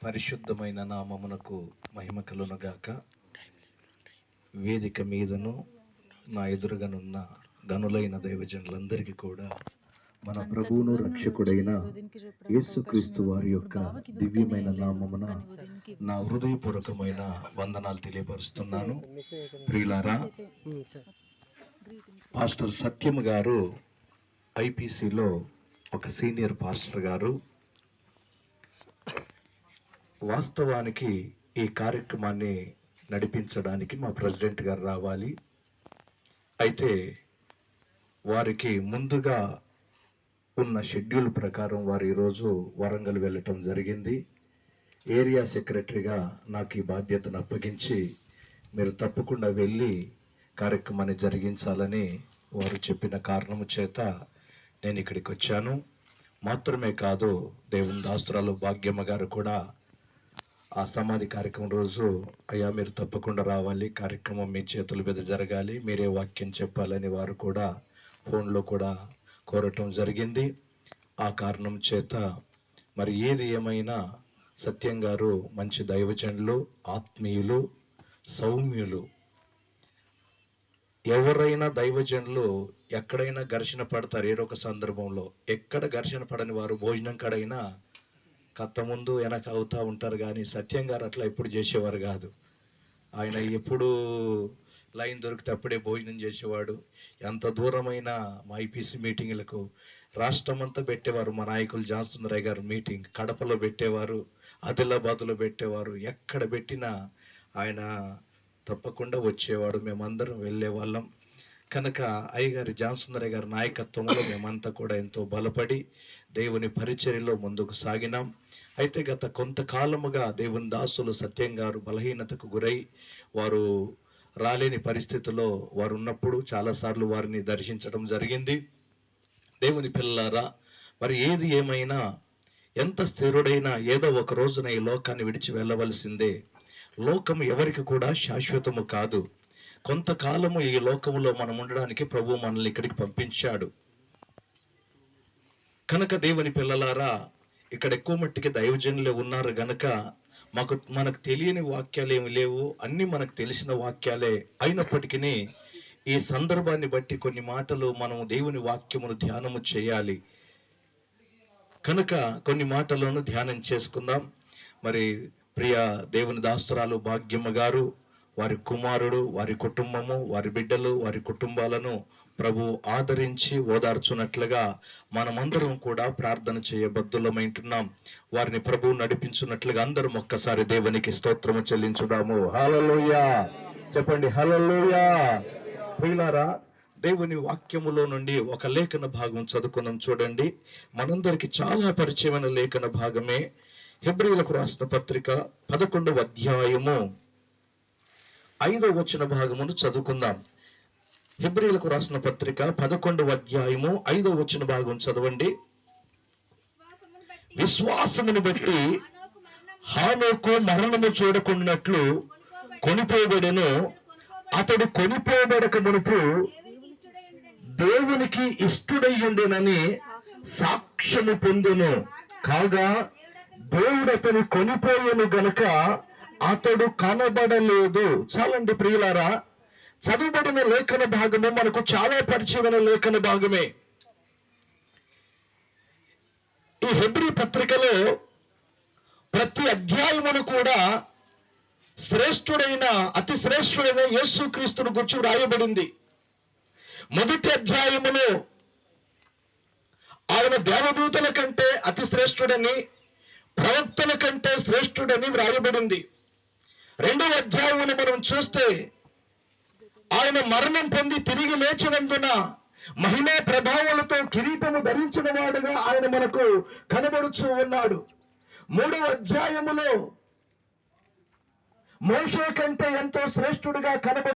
పరిశుద్ధమైన నామమునకు మహిమ కలుగునుగాక. వేదిక మీదను నా ఎదురుగానున్న గనులైన దైవజనులందరికీ కూడా మన ప్రభువును రక్షకుడైన యేసుక్రీస్తు వారి యొక్క దివ్యమైన నామమున నా హృదయపూర్వకమైన వందనాలు తెలియపరుస్తున్నాను. ప్రియులారా, పాస్టర్ సత్యం గారు ఐపీసీలో ఒక సీనియర్ పాస్టర్ గారు. వాస్తవానికి ఈ కార్యక్రమాన్ని నడిపించడానికి మా ప్రెసిడెంట్ గారు రావాలి. అయితే వారికి ముందుగా ఉన్న షెడ్యూల్ ప్రకారం వారు ఈరోజు వరంగల్ వెళ్ళటం జరిగింది. ఏరియా సెక్రటరీగా నాకు ఈ బాధ్యతను అప్పగించి మీరు తప్పకుండా వెళ్ళి కార్యక్రమాన్ని జరిగించాలని వారు చెప్పిన కారణము చేత నేను ఇక్కడికి వచ్చాను. మాత్రమే కాదు, దేవుని దాస్తురాలు భాగ్యమ్మ గారు కూడా ఆ సమాధి కార్యక్రమం రోజు, అయ్యా మీరు తప్పకుండా రావాలి, కార్యక్రమం మీ చేతుల మీద జరగాలి, మీరే వాక్యం చెప్పాలని వారు కూడా ఫోన్లో కూడా కోరటం జరిగింది. ఆ కారణం చేత మరి ఏది ఏమైనా సత్యం గారు మంచి దైవజనులు, ఆత్మీయులు, సౌమ్యులు. ఎవరైనా దైవజనులు ఎక్కడైనా ఘర్షణ పడతారు. ఏదో ఒక సందర్భంలో ఎక్కడ ఘర్షణ పడని వారు భోజనం కాడైనా కత్త ముందు వెనక అవుతూ ఉంటారు. కానీ సత్యం గారు అట్లా ఎప్పుడు చేసేవారు కాదు. ఆయన ఎప్పుడు లైన్ దొరికితే అప్పుడే భోజనం చేసేవాడు. ఎంత దూరమైన మా ఐపీసీ మీటింగ్లకు రాష్ట్రమంతా పెట్టేవారు. మా నాయకులు జాన్సుందరయ్య గారు మీటింగ్ కడపలో పెట్టేవారు, ఆదిలాబాద్లో పెట్టేవారు. ఎక్కడ పెట్టినా ఆయన తప్పకుండా వచ్చేవాడు. మేమందరం వెళ్ళేవాళ్ళం. కనుక అయ్యగారి జాన్సుందరయ్య గారి నాయకత్వంలో మేమంతా కూడా ఎంతో బలపడి దేవుని పరిచర్యలో ముందుకు సాగినాం. అయితే గత కొంతకాలముగా దేవుని దాసులు సత్యం గారు బలహీనతకు గురై వారు రాలేని పరిస్థితిలో వారు ఉన్నప్పుడు చాలాసార్లు వారిని దర్శించడం జరిగింది. దేవుని పిల్లలారా, మరి ఏది ఏమైనా ఎంత స్థిరుడైనా ఏదో ఒక రోజున ఈ లోకాన్ని విడిచి వెళ్ళవలసిందే. లోకం ఎవరికి కూడా శాశ్వతము కాదు. కొంతకాలము ఈ లోకములో మనం ఉండడానికి ప్రభు మనల్ని ఇక్కడికి పంపించాడు. కనుక దేవుని పిల్లలారా, ఇక్కడ ఎక్కువ మట్టికి దైవజనులే ఉన్నారు గనక మనకు తెలియని వాక్యాలు ఏమి లేవు, అన్ని మనకు తెలిసిన వాక్యాలే. అయినప్పటికీ ఈ సందర్భాన్ని బట్టి కొన్ని మాటలు మనం దేవుని వాక్యమును ధ్యానము చేయాలి. కనుక కొన్ని మాటలను ధ్యానం చేసుకుందాం. మరి ప్రియ దేవుని దాస్తురాలు భాగ్యమ్మ గారు, వారి కుమారుడు, వారి కుటుంబము, వారి బిడ్డలు, వారి కుటుంబాలను ప్రభు ఆదరించి ఓదార్చున్నట్లుగా మనమందరం కూడా ప్రార్థన చేయబద్దులమైంటున్నాం. వారిని ప్రభు నడిపించున్నట్లుగా అందరం ఒక్కసారి దేవునికి స్తోత్రము చెల్లించుదాము. హల్లెలూయా చెప్పండి, హల్లెలూయా. ప్రియులారా, దేవుని వాక్యములో నుండి ఒక లేఖన భాగం చదువుకున్నాం. చూడండి, మనందరికి చాలా పరిచయమైన లేఖన భాగమే. హెబ్రీయులకు రాసిన పత్రిక 11వ అధ్యాయము 5వ వచన భాగమును చదువుకుందాం. హెబ్రీయులకు రాసిన పత్రిక 11వ అధ్యాయము 5వ వచన భాగం చదవండి. విశ్వాసమును బట్టి హానోకు మరణము చూడకున్నట్లు కొనిపోబడెను. అతడు కొనిపోబడక మునుపు దేవునికి ఇష్టుడయ్యుండెనని సాక్ష్యము పొందెను. కాగా దేవుడు అతని కొనిపోయెను గనుక అతడు కనబడలేదు. చాలండి ప్రియులారా, చదువుబడిన లేఖన భాగము మనకు చాలా పరిచయమైన లేఖన భాగమే. ఈ హెబ్రీ పత్రికలో ప్రతి అధ్యాయమును కూడా శ్రేష్ఠుడైన, అతి శ్రేష్ఠుడైన యేసుక్రీస్తును గురించి వ్రాయబడింది. మొదటి అధ్యాయములో ఆయన దేవదూతల కంటే అతి శ్రేష్ఠుడని, ప్రవక్తల కంటే శ్రేష్ఠుడని వ్రాయబడింది. 2వ అధ్యాయమును మనం చూస్తే ఆయన మరణం పొంది తిరిగి లేచినందున మహిమా ప్రభావాలతో కిరీటము ధరించిన వాడుగా ఆయన మనకు కనబడుచూ ఉన్నాడు. 3వ అధ్యాయములో మోషే కంటే ఎంతో శ్రేష్ఠుడిగా కనబడు